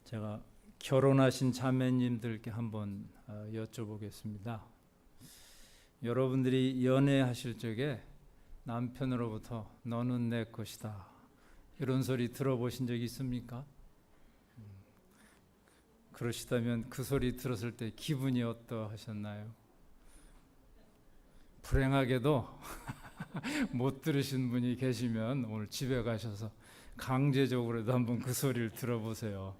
제가 결혼하신 자매님들께 한번 여쭤보겠습니다. 여러분들이 연애하실 적에 남편으로부터 너는 내 것이다 이런 소리 들어보신 적이 있습니까? 그러시다면 그 소리 들었을 때 기분이 어떠하셨나요? 불행하게도 못 들으신 분이 계시면 오늘 집에 가셔서 강제적으로도 한번 그 소리를 들어보세요.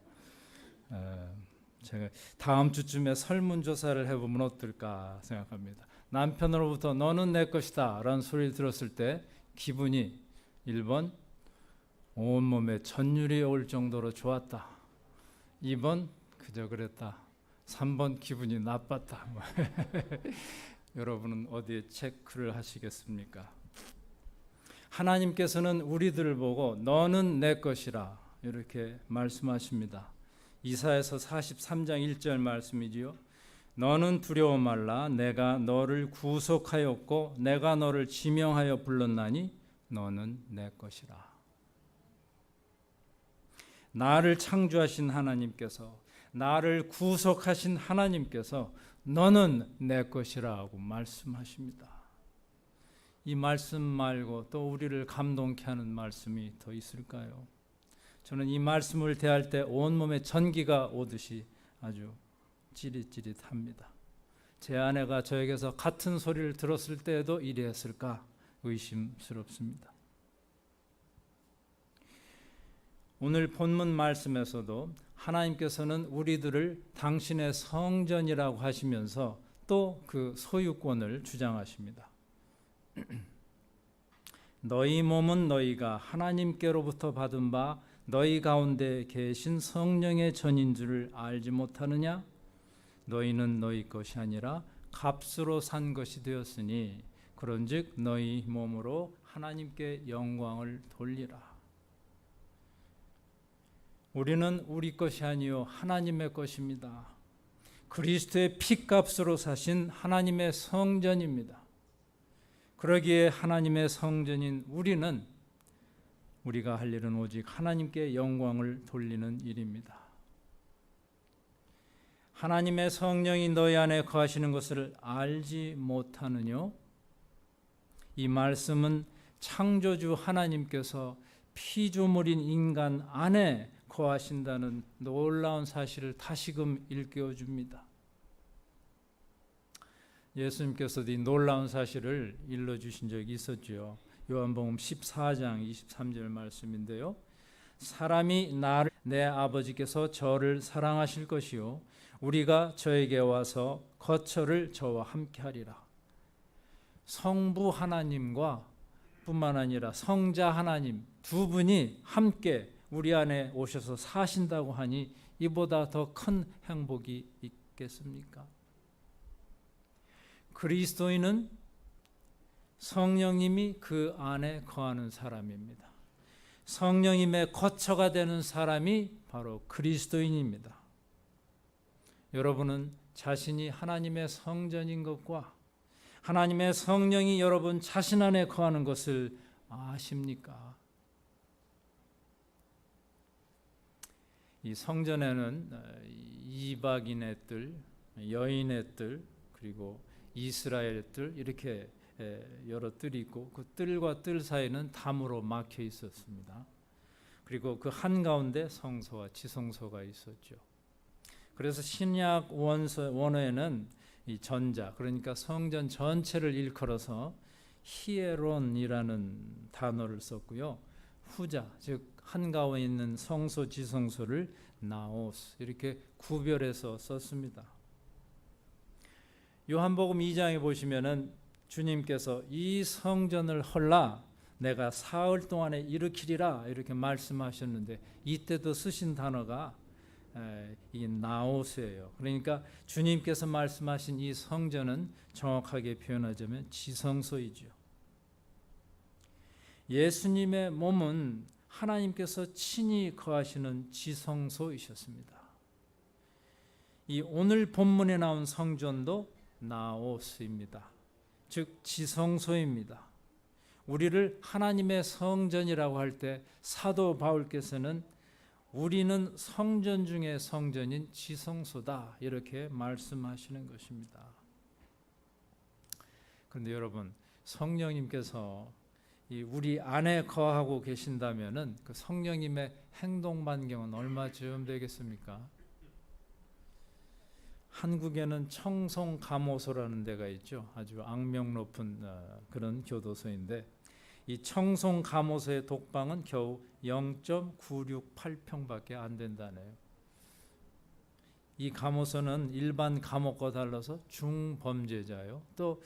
제가 다음 주쯤에 설문조사를 해보면 어떨까 생각합니다. 남편으로부터 너는 내 것이다 라는 소리를 들었을 때 기분이 1번 온몸에 전율이 올 정도로 좋았다, 2번 그저 그랬다, 3번 기분이 나빴다. 여러분은 어디에 체크를 하시겠습니까? 하나님께서는 우리들을 보고 너는 내 것이라 이렇게 말씀하십니다. 이사야서 43장 1절 말씀이지요. 너는 두려워 말라. 내가 너를 구속하였고 내가 너를 지명하여 불렀나니 너는 내 것이라. 나를 창조하신 하나님께서, 나를 구속하신 하나님께서 너는 내 것이라고 말씀하십니다. 이 말씀 말고 또 우리를 감동케 하는 말씀이 더 있을까요? 저는 이 말씀을 대할 때 온몸에 전기가 오듯이 아주 찌릿찌릿합니다. 제 아내가 저에게서 같은 소리를 들었을 때에도 이랬을까 의심스럽습니다. 오늘 본문 말씀에서도 하나님께서는 우리들을 당신의 성전이라고 하시면서 또 그 소유권을 주장하십니다. 너희 몸은 너희가 하나님께로부터 받은 바 너희 가운데 계신 성령의 전인 줄을 알지 못하느냐? 너희는 너희 것이 아니라 값으로 산 것이 되었으니 그런즉 너희 몸으로 하나님께 영광을 돌리라. 우리는 우리 것이 아니요 하나님의 것입니다. 그리스도의 피값으로 사신 하나님의 성전입니다. 그러기에 하나님의 성전인 우리는 우리가 할 일은 오직 하나님께 영광을 돌리는 일입니다. 하나님의 성령이 너희 안에 거하시는 것을 알지 못하느뇨? 이 말씀은 창조주 하나님께서 피조물인 인간 안에 거하신다는 놀라운 사실을 다시금 일깨워 줍니다. 예수님께서도 이 놀라운 사실을 일러주신 적이 있었죠. 요한복음 14장 23절 말씀인데요. 사람이 나를 내 아버지께서 저를 사랑하실 것이요 우리가 저에게 와서 거처를 저와 함께 하리라. 성부 하나님과 뿐만 아니라 성자 하나님 두 분이 함께 우리 안에 오셔서 사신다고 하니 이보다 더 큰 행복이 있겠습니까? 그리스도인은 성령님이 그 안에 거하는 사람입니다. 성령님의 거처가 되는 사람이 바로 그리스도인입니다. 여러분은 자신이 하나님의 성전인 것과 하나님의 성령이 여러분 자신 안에 거하는 것을 아십니까? 이 성전에는 이방인의 뜰, 여인의 뜰, 그리고 이스라엘 뜰 이렇게 여러 뜰이 있고 그 뜰과 뜰 사이는 담으로 막혀 있었습니다. 그리고 그 한가운데 성소와 지성소가 있었죠. 그래서 신약 원어에는 이 전자, 그러니까 성전 전체를 일컬어서 히에론이라는 단어를 썼고요. 후자, 즉 한가운데 있는 성소, 지성소를 나오스 이렇게 구별해서 썼습니다. 요한복음 2장에 보시면은 주님께서 이 성전을 헐라 내가 사흘 동안에 일으키리라 이렇게 말씀하셨는데 이때도 쓰신 단어가 이 나오스예요. 그러니까 주님께서 말씀하신 이 성전은 정확하게 표현하자면 지성소이죠. 예수님의 몸은 하나님께서 친히 거하시는 지성소이셨습니다. 이 오늘 본문에 나온 성전도 나오스입니다. 즉 지성소입니다. 우리를 하나님의 성전이라고 할 때 사도 바울께서는 우리는 성전 중에 성전인 지성소다 이렇게 말씀하시는 것입니다. 그런데 여러분, 성령님께서 우리 안에 거하고 계신다면은 그 성령님의 행동 반경은 얼마쯤 되겠습니까? 한국에는 청송감호소라는 데가 있죠. 아주 악명 높은 그런 교도소인데 이 청송감호소의 독방은 겨우 0.968평밖에 안 된다네요. 이 감호소는 일반 감옥과 달라서 중범죄자요. 또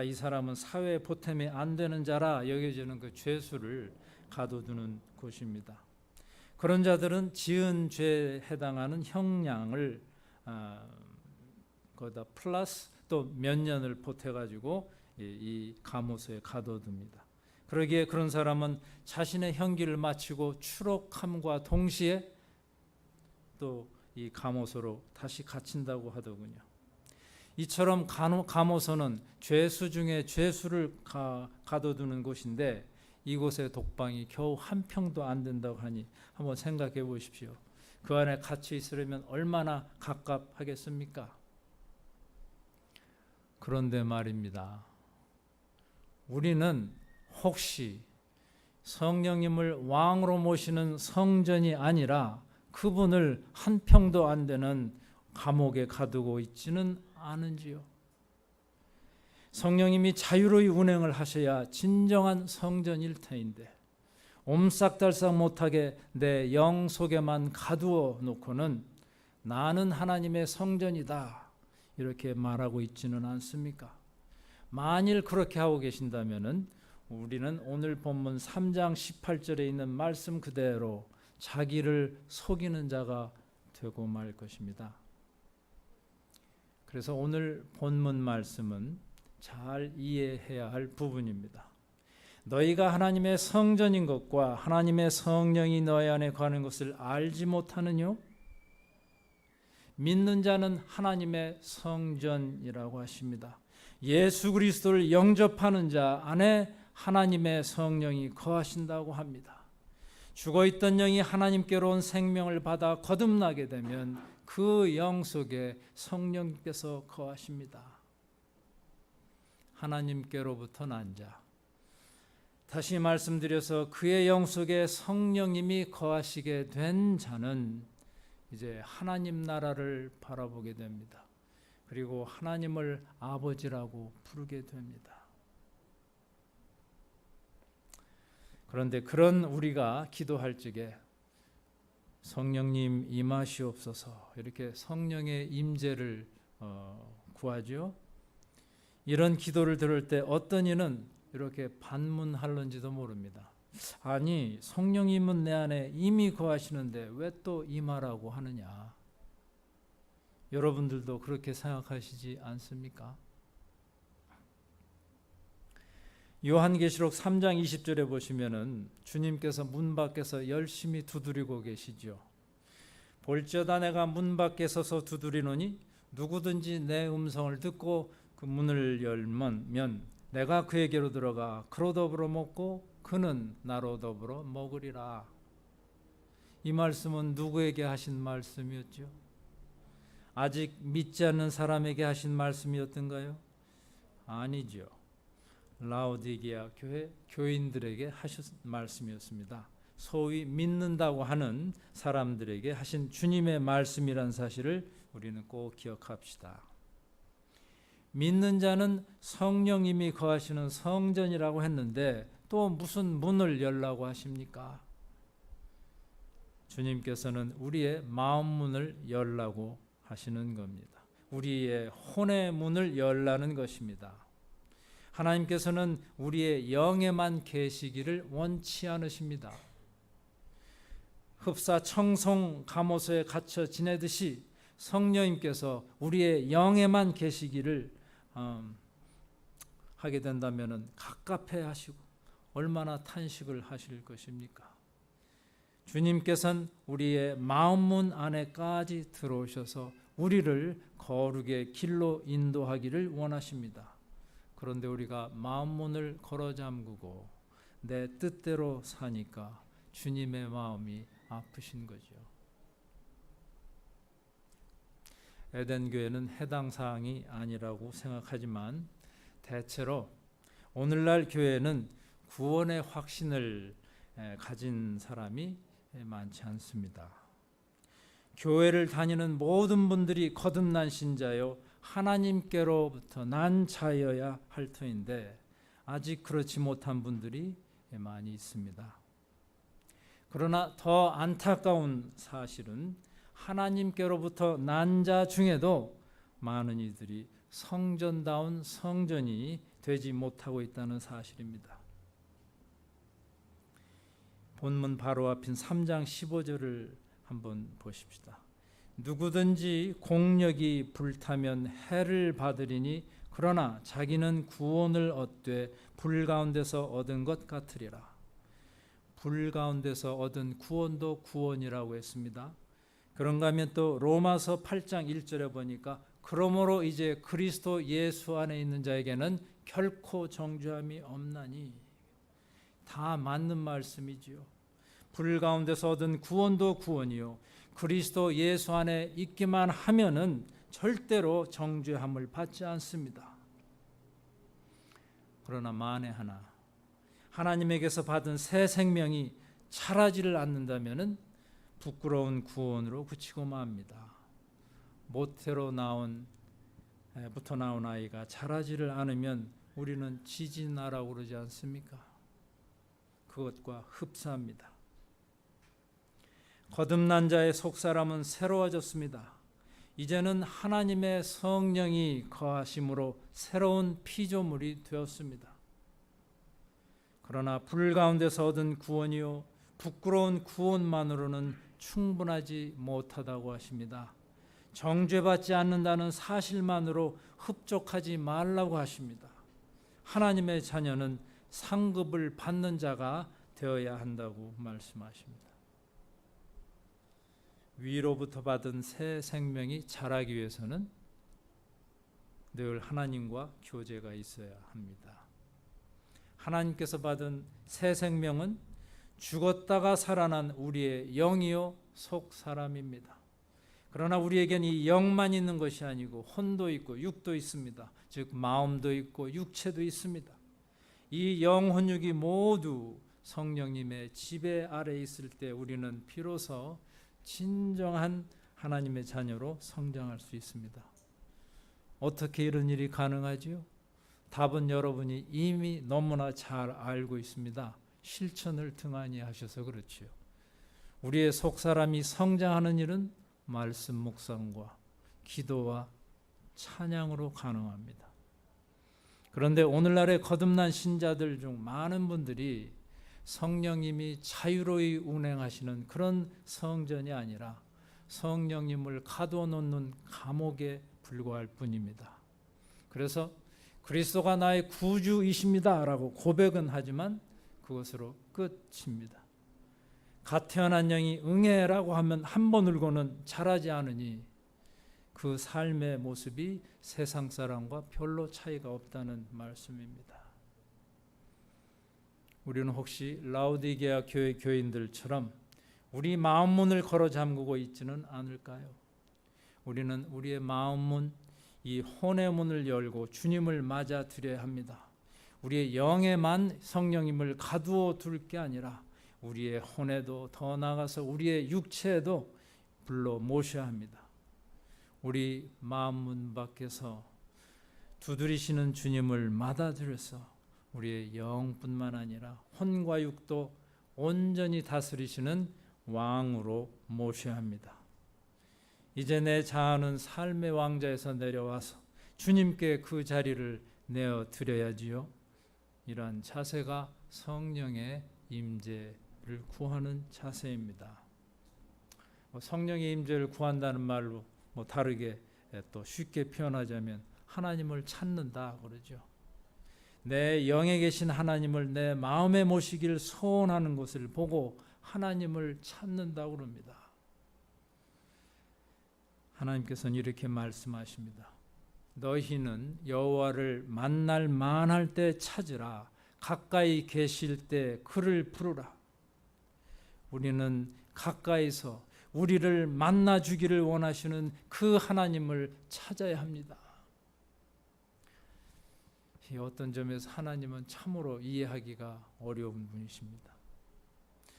이 사람은 사회 보탬이 안 되는 자라 여겨지는 그 죄수를 가둬두는 곳입니다. 그런 자들은 지은 죄에 해당하는 형량을 거기다 플러스 또 몇 년을 보태가지고 이 감호소에 가둬둡니다. 그러기에 그런 사람은 자신의 형기를 마치고 추록함과 동시에 또 이 감호소로 다시 갇힌다고 하더군요. 이처럼 감호소는 죄수 중에 죄수를 가둬두는 곳인데 이곳의 독방이 겨우 한 평도 안 된다고 하니 한번 생각해 보십시오. 그 안에 갇혀 있으려면 얼마나 갑갑하겠습니까? 그런데 말입니다. 우리는 혹시 성령님을 왕으로 모시는 성전이 아니라 그분을 한 평도 안 되는 감옥에 가두고 있지는 않은지요? 성령님이 자유로이 운행을 하셔야 진정한 성전일 터인데 옴싹달싹 못하게 내 영 속에만 가두어 놓고는 나는 하나님의 성전이다 이렇게 말하고 있지는 않습니까? 만일 그렇게 하고 계신다면은 우리는 오늘 본문 3장 18절에 있는 말씀 그대로 자기를 속이는 자가 되고 말 것입니다. 그래서 오늘 본문 말씀은 잘 이해해야 할 부분입니다. 너희가 하나님의 성전인 것과 하나님의 성령이 너희 안에 거하는 것을 알지 못하느뇨? 믿는 자는 하나님의 성전이라고 하십니다. 예수 그리스도를 영접하는 자 안에 하나님의 성령이 거하신다고 합니다. 죽어있던 영이 하나님께로 온 생명을 받아 거듭나게 되면 그 영 속에 성령께서 거하십니다. 하나님께로부터 난 자, 다시 말씀드려서 그의 영 속에 성령님이 거하시게 된 자는 이제 하나님 나라를 바라보게 됩니다. 그리고 하나님을 아버지라고 부르게 됩니다. 그런데 그런 우리가 기도할 적에 성령님 임하시옵소서 이렇게 성령의 임재를 구하죠. 이런 기도를 들을 때 어떤 이는 이렇게 반문할런지도 모릅니다. 아니 성령님은 내 안에 이미 거하시는데 왜 또 임하라고 하느냐. 여러분들도 그렇게 생각하시지 않습니까? 요한계시록 3장 20절에 보시면은 주님께서 문 밖에서 열심히 두드리고 계시죠. 볼지어다 내가 문 밖에 서서 두드리노니 누구든지 내 음성을 듣고 그 문을 열면 내가 그에게로 들어가 그로 더불어 먹고 그는 나로 더불어 먹으리라. 이 말씀은 누구에게 하신 말씀이었죠? 아직 믿지 않는 사람에게 하신 말씀이었던가요? 아니죠. 라오디게아 교회 교인들에게 하신 말씀이었습니다. 소위 믿는다고 하는 사람들에게 하신 주님의 말씀이란 사실을 우리는 꼭 기억합시다. 믿는 자는 성령님이 거하시는 성전이라고 했는데 또 무슨 문을 열라고 하십니까? 주님께서는 우리의 마음 문을 열라고 하시는 겁니다. 우리의 혼의 문을 열라는 것입니다. 하나님께서는 우리의 영에만 계시기를 원치 않으십니다. 흡사 청송 감호소에 갇혀 지내듯이 성령님께서 우리의 영에만 계시기를 하게 된다면 갑갑해 하시고 얼마나 탄식을 하실 것입니까? 주님께서는 우리의 마음문 안에까지 들어오셔서 우리를 거룩의 길로 인도하기를 원하십니다. 그런데 우리가 마음문을 걸어 잠그고 내 뜻대로 사니까 주님의 마음이 아프신 거죠. 에덴 교회는 해당 사항이 아니라고 생각하지만 대체로 오늘날 교회는 구원의 확신을 가진 사람이 많지 않습니다. 교회를 다니는 모든 분들이 거듭난 신자요 하나님께로부터 난 자여야 할 터인데 아직 그렇지 못한 분들이 많이 있습니다. 그러나 더 안타까운 사실은 하나님께로부터 난 자 중에도 많은 이들이 성전다운 성전이 되지 못하고 있다는 사실입니다. 본문 바로 앞인 3장 15절을 한번 보십시다. 누구든지 공력이 불타면 해를 받으리니 그러나 자기는 구원을 얻되 불 가운데서 얻은 것 같으리라. 불 가운데서 얻은 구원도 구원이라고 했습니다. 그런가 하면 또 로마서 8장 1절에 보니까 그러므로 이제 그리스도 예수 안에 있는 자에게는 결코 정죄함이 없나니, 다 맞는 말씀이지요. 불 가운데서 얻은 구원도 구원이요 그리스도 예수 안에 있기만 하면은 절대로 정죄함을 받지 않습니다. 그러나 만에 하나 하나님에게서 받은 새 생명이 자라지를 않는다면은 부끄러운 구원으로 그치고 맙니다. 모태로 부터 나온 아이가 자라지를 않으면 우리는 지진나라고 그러지 않습니까? 그것과 흡사합니다. 거듭난 자의 속사람은 새로워졌습니다. 이제는 하나님의 성령이 거하심으로 새로운 피조물이 되었습니다. 그러나 불 가운데서 얻은 구원이요 부끄러운 구원만으로는 충분하지 못하다고 하십니다. 정죄받지 않는다는 사실만으로 흡족하지 말라고 하십니다. 하나님의 자녀는 상급을 받는 자가 되어야 한다고 말씀하십니다. 위로부터 받은 새 생명이 자라기 위해서는 늘 하나님과 교제가 있어야 합니다. 하나님께서 받은 새 생명은 죽었다가 살아난 우리의 영이요 속 사람입니다. 그러나 우리에겐 이 영만 있는 것이 아니고 혼도 있고 육도 있습니다. 즉 마음도 있고 육체도 있습니다. 이 영혼육이 모두 성령님의 지배 아래 있을 때 우리는 비로소 진정한 하나님의 자녀로 성장할 수 있습니다. 어떻게 이런 일이 가능하지요? 답은 여러분이 이미 너무나 잘 알고 있습니다. 실천을 등한히 하셔서 그렇지요. 우리의 속사람이 성장하는 일은 말씀 묵상과 기도와 찬양으로 가능합니다. 그런데 오늘날의 거듭난 신자들 중 많은 분들이 성령님이 자유로이 운행하시는 그런 성전이 아니라 성령님을 가둬놓는 감옥에 불과할 뿐입니다. 그래서 그리스도가 나의 구주이십니다 라고 고백은 하지만 그것으로 끝입니다. 갓 태어난 영이 응애라고 하면 한 번 울고는 자라지 않으니 그 삶의 모습이 세상 사람과 별로 차이가 없다는 말씀입니다. 우리는 혹시 라오디게아 교회 교인들처럼 우리 마음 문을 걸어 잠그고 있지는 않을까요? 우리는 우리의 마음 문, 이 혼의 문을 열고 주님을 맞아 드려야 합니다. 우리의 영에만 성령님을 가두어 둘 게 아니라 우리의 혼에도 더 나아가서 우리의 육체에도 불러 모셔야 합니다. 우리 마음 문 밖에서 두드리시는 주님을 맞아들여서 우리의 영뿐만 아니라 혼과 육도 온전히 다스리시는 왕으로 모셔야 합니다. 이제 내 자아는 삶의 왕자에서 내려와서 주님께 그 자리를 내어 드려야지요. 이러한 자세가 성령의 임재를 구하는 자세입니다. 성령의 임재를 구한다는 말로 다르게 또 쉽게 표현하자면 하나님을 찾는다 그러죠. 내 영에 계신 하나님을 내 마음에 모시기를 소원하는 것을 보고 하나님을 찾는다고 그럽니다. 하나님께서는 이렇게 말씀하십니다. 너희는 여호와를 만날 만할 때 찾으라. 가까이 계실 때 그를 부르라. 우리는 가까이서 우리를 만나 주기를 원하시는 그 하나님을 찾아야 합니다. 이 어떤 점에서 하나님은 참으로 이해하기가 어려운 분이십니다.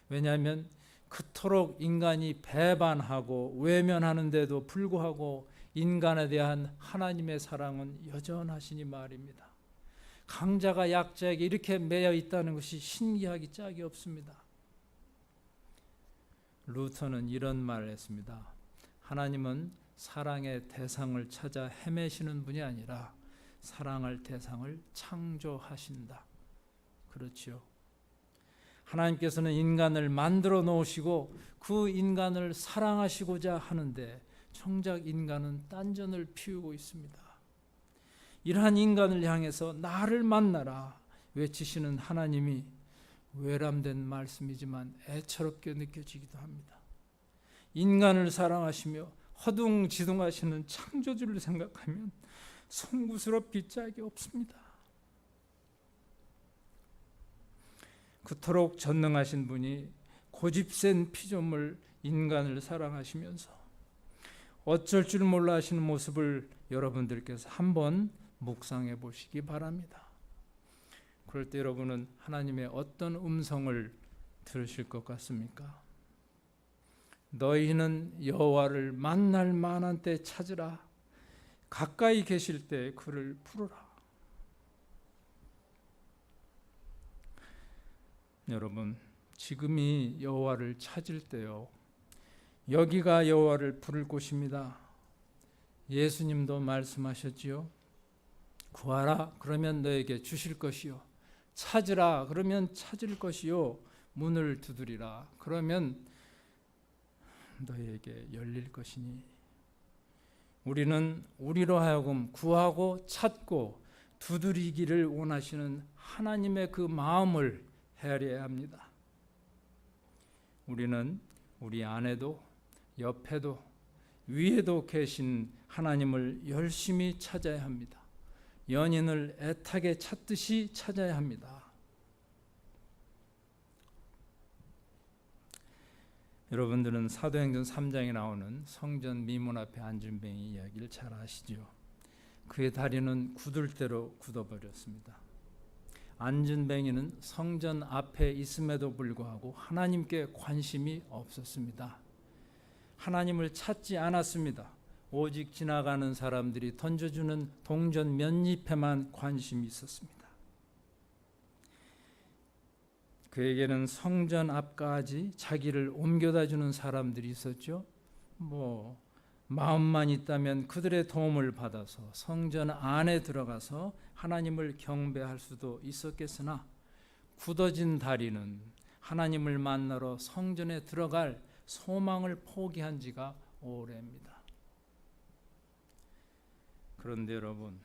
왜냐하면 그토록 인간이 배반하고 외면하는데도 불구하고 인간에 대한 하나님의 사랑은 여전하시니 말입니다. 강자가 약자에게 이렇게 매여 있다는 것이 신기하기 짝이 없습니다. 루터는 이런 말을 했습니다. 하나님은 사랑의 대상을 찾아 헤매시는 분이 아니라 사랑할 대상을 창조하신다. 그렇지요. 하나님께서는 인간을 만들어 놓으시고 그 인간을 사랑하시고자 하는데 정작 인간은 딴전을 피우고 있습니다. 이러한 인간을 향해서 나를 만나라 외치시는 하나님이 외람된 말씀이지만 애처롭게 느껴지기도 합니다. 인간을 사랑하시며 허둥지둥하시는 창조주를 생각하면 송구스럽기 짝이 없습니다. 그토록 전능하신 분이 고집센 피조물 인간을 사랑하시면서 어쩔 줄 몰라 하시는 모습을 여러분들께서 한번 묵상해 보시기 바랍니다. 그럴 때 여러분은 하나님의 어떤 음성을 들으실 것 같습니까? 너희는 여호와를 만날 만한 때 찾으라. 가까이 계실 때 그를 부르라. 여러분, 지금이 여호와를 찾을 때요. 여기가 여호와를 부를 곳입니다. 예수님도 말씀하셨지요. 구하라 그러면 너에게 주실 것이요. 찾으라 그러면 찾을 것이요. 문을 두드리라 그러면 너에게 열릴 것이니. 우리는 우리로 하여금 구하고 찾고 두드리기를 원하시는 하나님의 그 마음을 헤아려야 합니다. 우리는 우리 안에도 옆에도 위에도 계신 하나님을 열심히 찾아야 합니다. 연인을 애타게 찾듯이 찾아야 합니다. 여러분들은 사도행전 3장에 나오는 성전 미문 앞에 앉은 뱅이 이야기를 잘 아시죠? 그의 다리는 굳을 대로 굳어버렸습니다. 앉은 뱅이는 성전 앞에 있음에도 불구하고 하나님께 관심이 없었습니다. 하나님을 찾지 않았습니다. 오직 지나가는 사람들이 던져주는 동전 몇 잎에만 관심이 있었습니다. 그에게는 성전 앞까지 자기를 옮겨다 주는 사람들이 있었죠. 마음만 있다면 그들의 도움을 받아서 성전 안에 들어가서 하나님을 경배할 수도 있었겠으나 굳어진 다리는 하나님을 만나러 성전에 들어갈 소망을 포기한 지가 오래입니다. 그런데 여러분,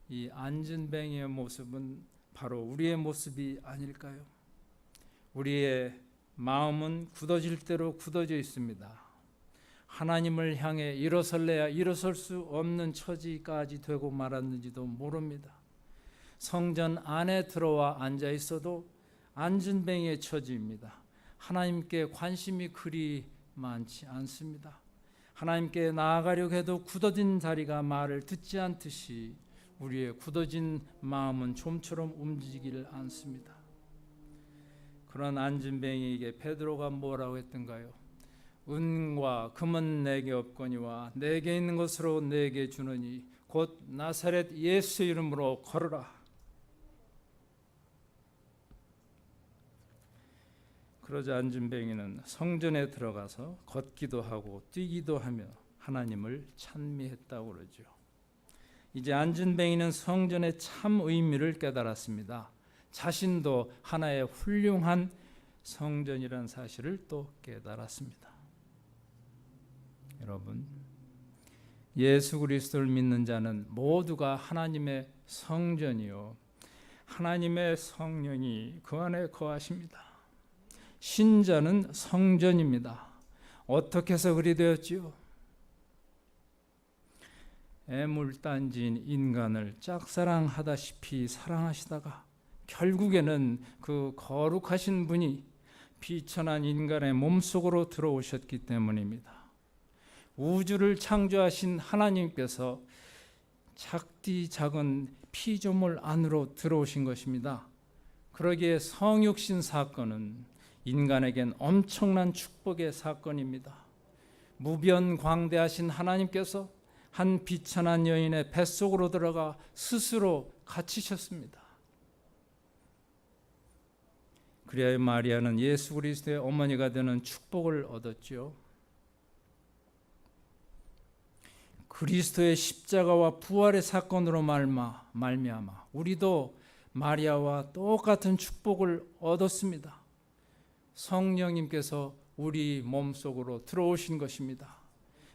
이 앉은 뱅이의 모습은 바로 우리의 모습이 아닐까요? 우리의 마음은 굳어질 대로 굳어져 있습니다. 하나님을 향해 일어설래야 일어설 수 없는 처지까지 되고 말았는지도 모릅니다. 성전 안에 들어와 앉아 있어도 앉은 뱅이의 처지입니다. 하나님께 관심이 그리 많지 않습니다. 하나님께 나아가려고 해도 굳어진 다리가 말을 듣지 않듯이 우리의 굳어진 마음은 좀처럼 움직이질 않습니다. 그런 앉은 뱅이에게 베드로가 뭐라고 했던가요? 은과 금은 내게 없거니와 내게 있는 것으로 내게 주느니 곧 나사렛 예수 이름으로 걸으라. 그러자 앉은 뱅이는 성전에 들어가서 걷기도 하고 뛰기도 하며 하나님을 찬미했다고 그러죠. 이제 앉은 뱅이는 성전의 참 의미를 깨달았습니다. 자신도 하나의 훌륭한 성전이라는 사실을 또 깨달았습니다. 여러분, 예수 그리스도를 믿는 자는 모두가 하나님의 성전이요 하나님의 성령이 그 안에 거하십니다. 신자는 성전입니다. 어떻게 해서 그리 되었지요? 애물단지인 인간을 짝사랑하다시피 사랑하시다가 결국에는 그 거룩하신 분이 비천한 인간의 몸속으로 들어오셨기 때문입니다. 우주를 창조하신 하나님께서 작디 작은 피조물 안으로 들어오신 것입니다. 그러기에 성육신 사건은 인간에겐 엄청난 축복의 사건입니다. 무변광대하신 하나님께서 한 비천한 여인의 뱃속으로 들어가 스스로 갇히셨습니다. 그리하여 마리아는 예수 그리스도의 어머니가 되는 축복을 얻었지요. 그리스도의 십자가와 부활의 사건으로 말미암아 우리도 마리아와 똑같은 축복을 얻었습니다. 성령님께서 우리 몸속으로 들어오신 것입니다.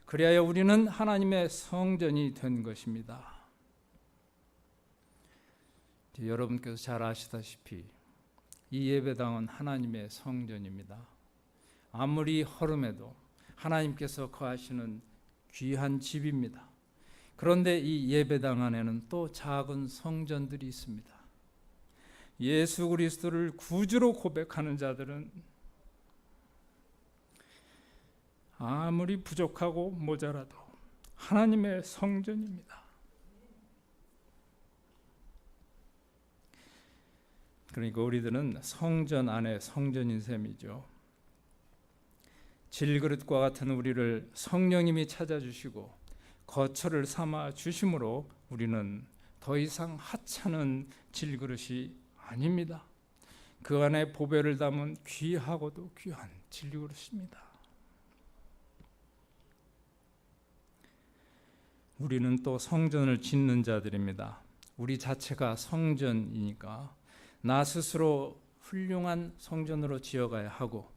그리하여 우리는 하나님의 성전이 된 것입니다. 여러분께서 잘 아시다시피 이 예배당은 하나님의 성전입니다. 아무리 허름해도 하나님께서 거하시는 귀한 집입니다. 그런데 이 예배당 안에는 또 작은 성전들이 있습니다. 예수 그리스도를 구주로 고백하는 자들은 아무리 부족하고 모자라도 하나님의 성전입니다. 그러니까 우리들은 성전 안에 성전인 셈이죠. 질그릇과 같은 우리를 성령님이 찾아주시고 거처를 삼아 주심으로 우리는 더 이상 하찮은 질그릇이 아닙니다. 그 안에 보배를 담은 귀하고도 귀한 질그릇입니다. 우리는 또 성전을 짓는 자들입니다. 우리 자체가 성전이니까 나 스스로 훌륭한 성전으로 지어가야 하고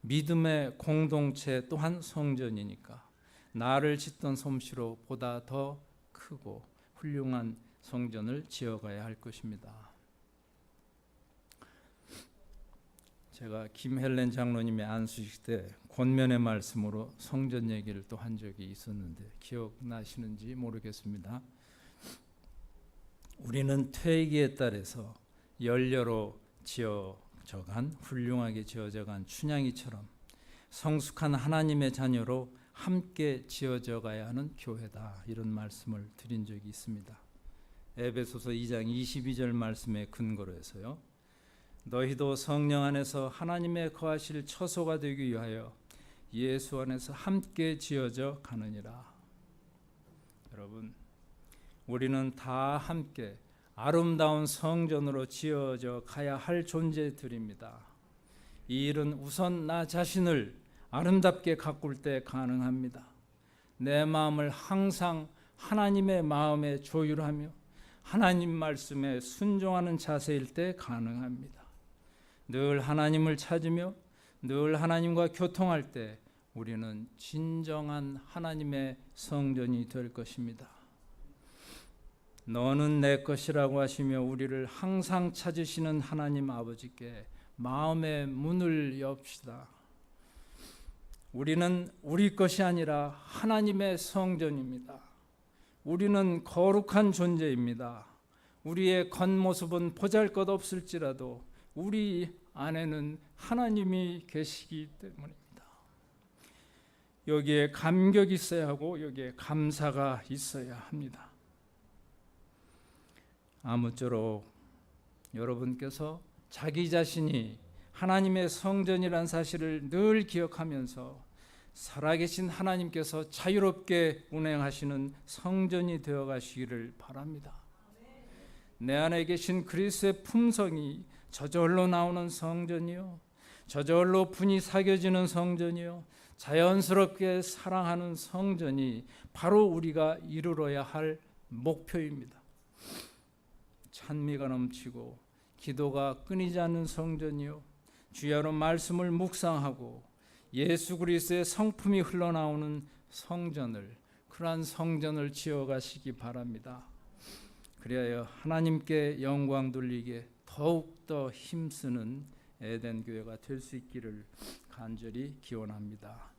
믿음의 공동체 또한 성전이니까 나를 짓던 솜씨로 보다 더 크고 훌륭한 성전을 지어가야 할 것입니다. 제가 김헬렌 장로님의 안수식 때 권면의 말씀으로 성전 얘기를 또 한 적이 있었는데 기억나시는지 모르겠습니다. 우리는 퇴기에 따라서 연료로 지어져간 훌륭하게 지어져간 춘향이처럼 성숙한 하나님의 자녀로 함께 지어져 가야 하는 교회다, 이런 말씀을 드린 적이 있습니다. 에베소서 2장 22절 말씀에 근거로 해서요. 너희도 성령 안에서 하나님의 거하실 처소가 되기 위하여 예수 안에서 함께 지어져 가느니라. 여러분, 우리는 다 함께 아름다운 성전으로 지어져 가야 할 존재들입니다. 이 일은 우선 나 자신을 아름답게 가꿀 때 가능합니다. 내 마음을 항상 하나님의 마음에 조율하며 하나님 말씀에 순종하는 자세일 때 가능합니다. 늘 하나님을 찾으며 늘 하나님과 교통할 때 우리는 진정한 하나님의 성전이 될 것입니다. 너는 내 것이라고 하시며 우리를 항상 찾으시는 하나님 아버지께 마음의 문을 엽시다. 우리는 우리 것이 아니라 하나님의 성전입니다. 우리는 거룩한 존재입니다. 우리의 겉모습은 보잘것없을지라도 우리 안에는 하나님이 계시기 때문입니다. 여기에 감격이 있어야 하고 여기에 감사가 있어야 합니다. 아무쪼록 여러분께서 자기 자신이 하나님의 성전이란 사실을 늘 기억하면서 살아계신 하나님께서 자유롭게 운행하시는 성전이 되어 가시기를 바랍니다. 내 안에 계신 그리스도의 품성이 저절로 나오는 성전이요, 저절로 분이 사겨지는 성전이요, 자연스럽게 사랑하는 성전이 바로 우리가 이루어야 할 목표입니다. 찬미가 넘치고 기도가 끊이지 않는 성전이요, 주야로 말씀을 묵상하고 예수 그리스도의 성품이 흘러나오는 성전을, 그러한 성전을 지어가시기 바랍니다. 그리하여 하나님께 영광 돌리게 더욱더 힘쓰는 에덴 교회가 될 수 있기를 간절히 기원합니다.